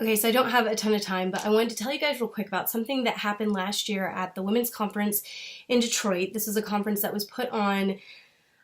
Okay, so I don't have a ton of time, but I wanted to tell you guys real quick about something that happened last year at the Women's Conference in Detroit. This is a conference that was put on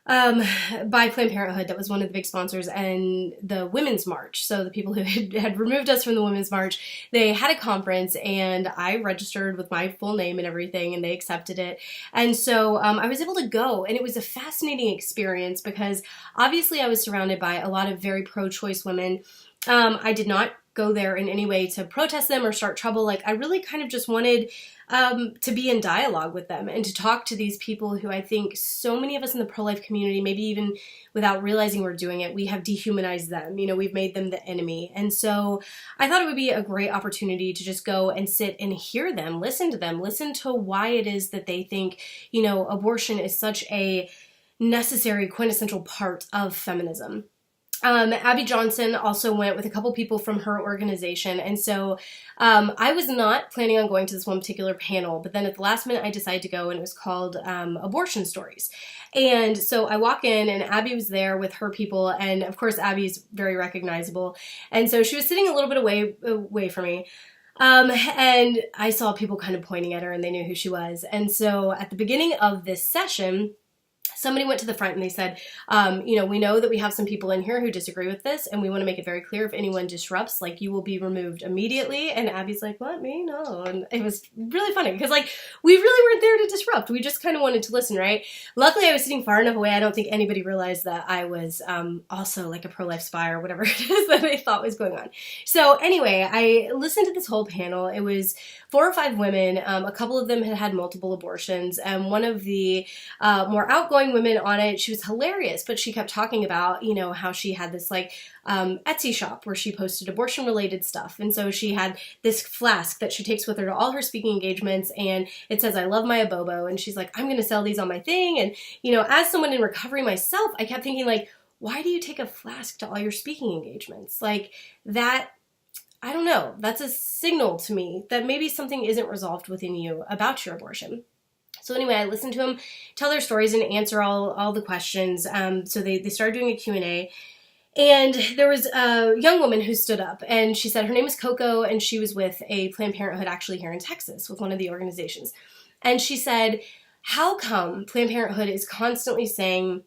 by Planned Parenthood. That was one of the big sponsors, and the Women's March. So the people who had removed us from the Women's March, they had a conference, and I registered with my full name and everything, and they accepted it. And so I was able to go, and it was a fascinating experience because obviously I was surrounded by a lot of very pro-choice women. I did not go there in any way to protest them or start trouble. Like, I really kind of just wanted to be in dialogue with them and to talk to these people who I think so many of us in the pro-life community, maybe even without realizing we're doing it, we have dehumanized them. You know, we've made them the enemy. And so I thought it would be a great opportunity to just go and sit and hear them, listen to why it is that they think, you know, abortion is such a necessary, quintessential part of feminism. Abby Johnson also went with a couple people from her organization, and so I was not planning on going to this one particular panel, but then at the last minute I decided to go, and it was called Abortion Stories. And so I walk in, and Abby was there with her people, and of course Abby's very recognizable, and so she was sitting a little bit away from me. And I saw people kind of pointing at her, and they knew who she was. And so at the beginning of this session, somebody went to the front and they said, you know, we know that we have some people in here who disagree with this, and we want to make it very clear if anyone disrupts, like, you will be removed immediately. And Abby's like, what, me? No. And it was really funny because, like, we really weren't there to disrupt. We just kind of wanted to listen, right? Luckily, I was sitting far enough away. I don't think anybody realized that I was also like a pro-life spy or whatever it is that they thought was going on. So anyway, I listened to this whole panel. It was 4 or 5 women. A couple of them had had multiple abortions, and one of the more outgoing women on it, she was hilarious, but she kept talking about, you know, how she had this like Etsy shop where she posted abortion related stuff. And so she had this flask that she takes with her to all her speaking engagements, and it says, I love my abobo. And she's like, I'm going to sell these on my thing. And, you know, as someone in recovery myself, I kept thinking, like, why do you take a flask to all your speaking engagements? Like, that, I don't know, that's a signal to me that maybe something isn't resolved within you about your abortion. So anyway, I listened to them tell their stories and answer all the questions. So they started doing a Q&A. And there was a young woman who stood up, and she said her name is Coco, and she was with a Planned Parenthood actually here in Texas with one of the organizations. And she said, how come Planned Parenthood is constantly saying,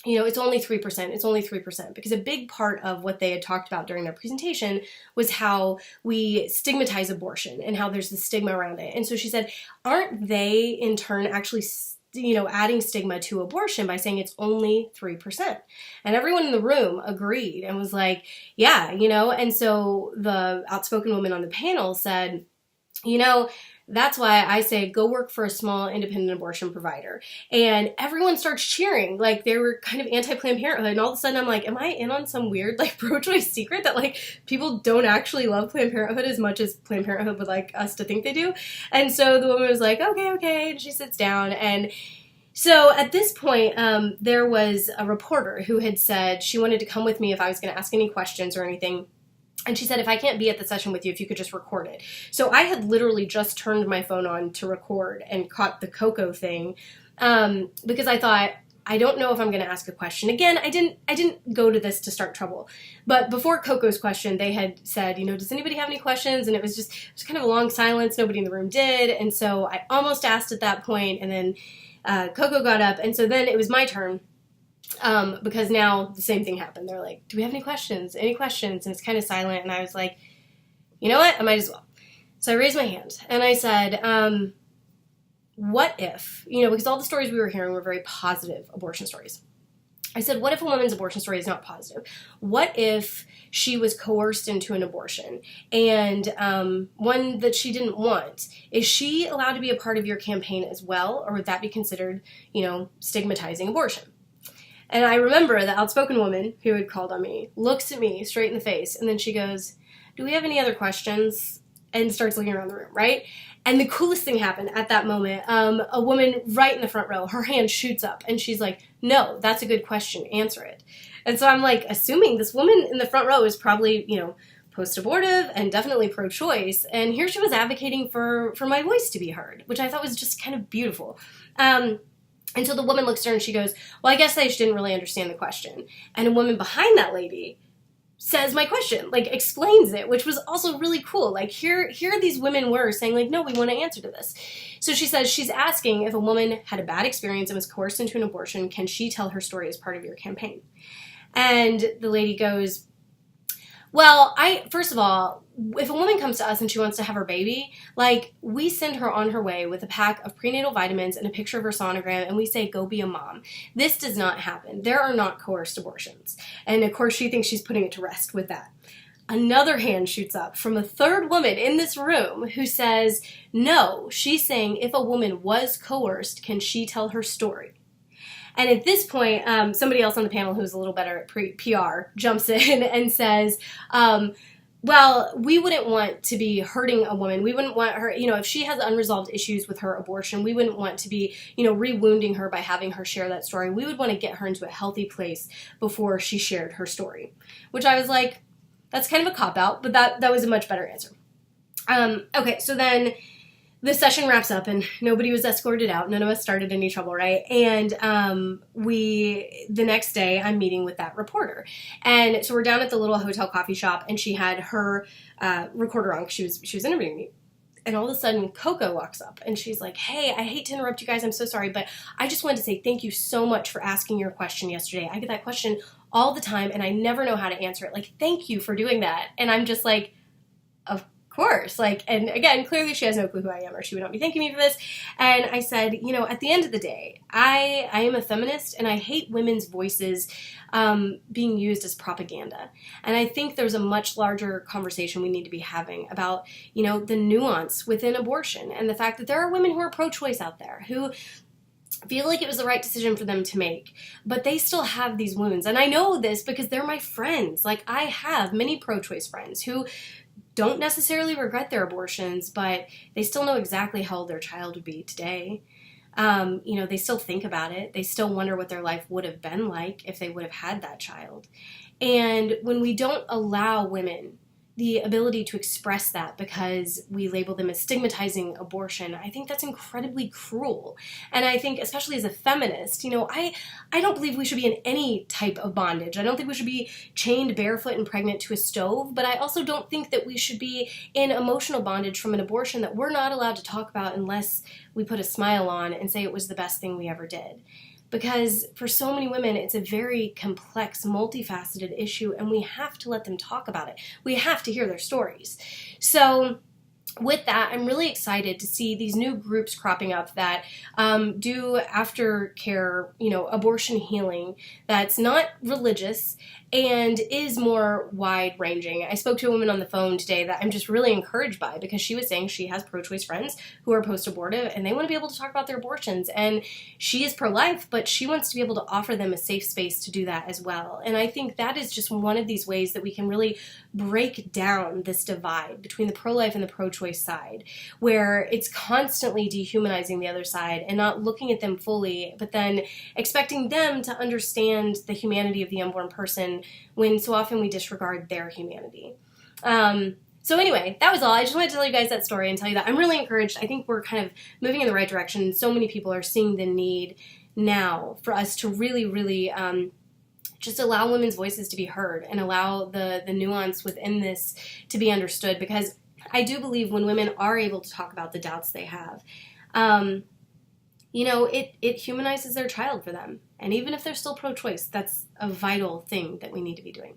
you know, it's only 3%, it's only 3%, because a big part of what they had talked about during their presentation was how we stigmatize abortion and how there's the stigma around it. And so she said, aren't they in turn actually, you know, adding stigma to abortion by saying it's only 3%? And everyone in the room agreed and was like, yeah, you know. And so the outspoken woman on the panel said, you know, that's why I say go work for a small independent abortion provider. And everyone starts cheering, like they were kind of anti-Planned Parenthood. And all of a sudden I'm like, am I in on some weird like pro-choice secret that like people don't actually love Planned Parenthood as much as Planned Parenthood would like us to think they do? And so the woman was like, okay. And she sits down. And so at this point, there was a reporter who had said she wanted to come with me if I was going to ask any questions or anything. And she said, if I can't be at the session with you, if you could just record it. So I had literally just turned my phone on to record and caught the Coco thing because I thought, I don't know if I'm going to ask a question. Again, I didn't go to this to start trouble. But before Coco's question, they had said, you know, does anybody have any questions? And it was kind of a long silence. Nobody in the room did. And so I almost asked at that point, and then Coco got up. And so then it was my turn. Because now the same thing happened. They're like, do we have any questions? Any questions? And it's kind of silent. And I was like, you know what? I might as well. So I raised my hand and I said, what if, you know, because all the stories we were hearing were very positive abortion stories. I said, what if a woman's abortion story is not positive? What if she was coerced into an abortion and one that she didn't want? Is she allowed to be a part of your campaign as well? Or would that be considered, you know, stigmatizing abortion? And I remember the outspoken woman who had called on me looks at me straight in the face, and then she goes, do we have any other questions? And starts looking around the room, right? And the coolest thing happened at that moment. A woman right in the front row, her hand shoots up, and she's like, no, that's a good question, answer it. And so I'm like, assuming this woman in the front row is probably, you know, post-abortive and definitely pro-choice, and here she was advocating for my voice to be heard, which I thought was just kind of beautiful. And so the woman looks at her and she goes, well, I guess I just didn't really understand the question. And a woman behind that lady says my question, like explains it, which was also really cool. Like here these women were saying like, no, we want to answer to this. So she says she's asking if a woman had a bad experience and was coerced into an abortion, can she tell her story as part of your campaign? And the lady goes, well, first of all, if a woman comes to us and she wants to have her baby, like, we send her on her way with a pack of prenatal vitamins and a picture of her sonogram, and we say, go be a mom. This does not happen. There are not coerced abortions. And of course, she thinks she's putting it to rest with that. Another hand shoots up from a third woman in this room who says, no, she's saying if a woman was coerced, can she tell her story? And at this point, somebody else on the panel who's a little better at PR jumps in and says, well, we wouldn't want to be hurting a woman. We wouldn't want her, if she has unresolved issues with her abortion, we wouldn't want to be, re-wounding her by having her share that story. We would want to get her into a healthy place before she shared her story. Which I was like, that's kind of a cop-out, but that was a much better answer. Okay, so then the session wraps up and nobody was escorted out. None of us started any trouble, right? And the next day I'm meeting with that reporter. And so we're down at the little hotel coffee shop and she had her recorder on because she was interviewing me. And all of a sudden Coco walks up and she's like, hey, I hate to interrupt you guys. I'm so sorry, but I just wanted to say thank you so much for asking your question yesterday. I get that question all the time and I never know how to answer it. Like, thank you for doing that. And I'm just like, of course. Like, and again, clearly she has no clue who I am or she would not be thanking me for this. And I said, at the end of the day, I am a feminist and I hate women's voices being used as propaganda. And I think there's a much larger conversation we need to be having about, the nuance within abortion and the fact that there are women who are pro-choice out there who feel like it was the right decision for them to make, but they still have these wounds. And I know this because they're my friends. Like, I have many pro-choice friends who don't necessarily regret their abortions, but they still know exactly how old their child would be today. They still think about it. They still wonder what their life would have been like if they would have had that child. And when we don't allow women the ability to express that because we label them as stigmatizing abortion, I think that's incredibly cruel. And I think, especially as a feminist, I don't believe we should be in any type of bondage. I don't think we should be chained barefoot and pregnant to a stove, but I also don't think that we should be in emotional bondage from an abortion that we're not allowed to talk about unless we put a smile on and say it was the best thing we ever did. Because for so many women, it's a very complex, multifaceted issue, and we have to let them talk about it. We have to hear their stories. So with that, I'm really excited to see these new groups cropping up that do aftercare, abortion healing that's not religious and is more wide-ranging. I spoke to a woman on the phone today that I'm just really encouraged by because she was saying she has pro-choice friends who are post-abortive and they want to be able to talk about their abortions. And she is pro-life, but she wants to be able to offer them a safe space to do that as well. And I think that is just one of these ways that we can really break down this divide between the pro-life and the pro-choice side, where it's constantly dehumanizing the other side and not looking at them fully, but then expecting them to understand the humanity of the unborn person when so often we disregard their humanity. So anyway, that was all. I just wanted to tell you guys that story and tell you that I'm really encouraged. I think we're kind of moving in the right direction. So many people are seeing the need now for us to really, really just allow women's voices to be heard and allow the nuance within this to be understood, because I do believe when women are able to talk about the doubts they have, it humanizes their child for them. And even if they're still pro-choice, that's a vital thing that we need to be doing.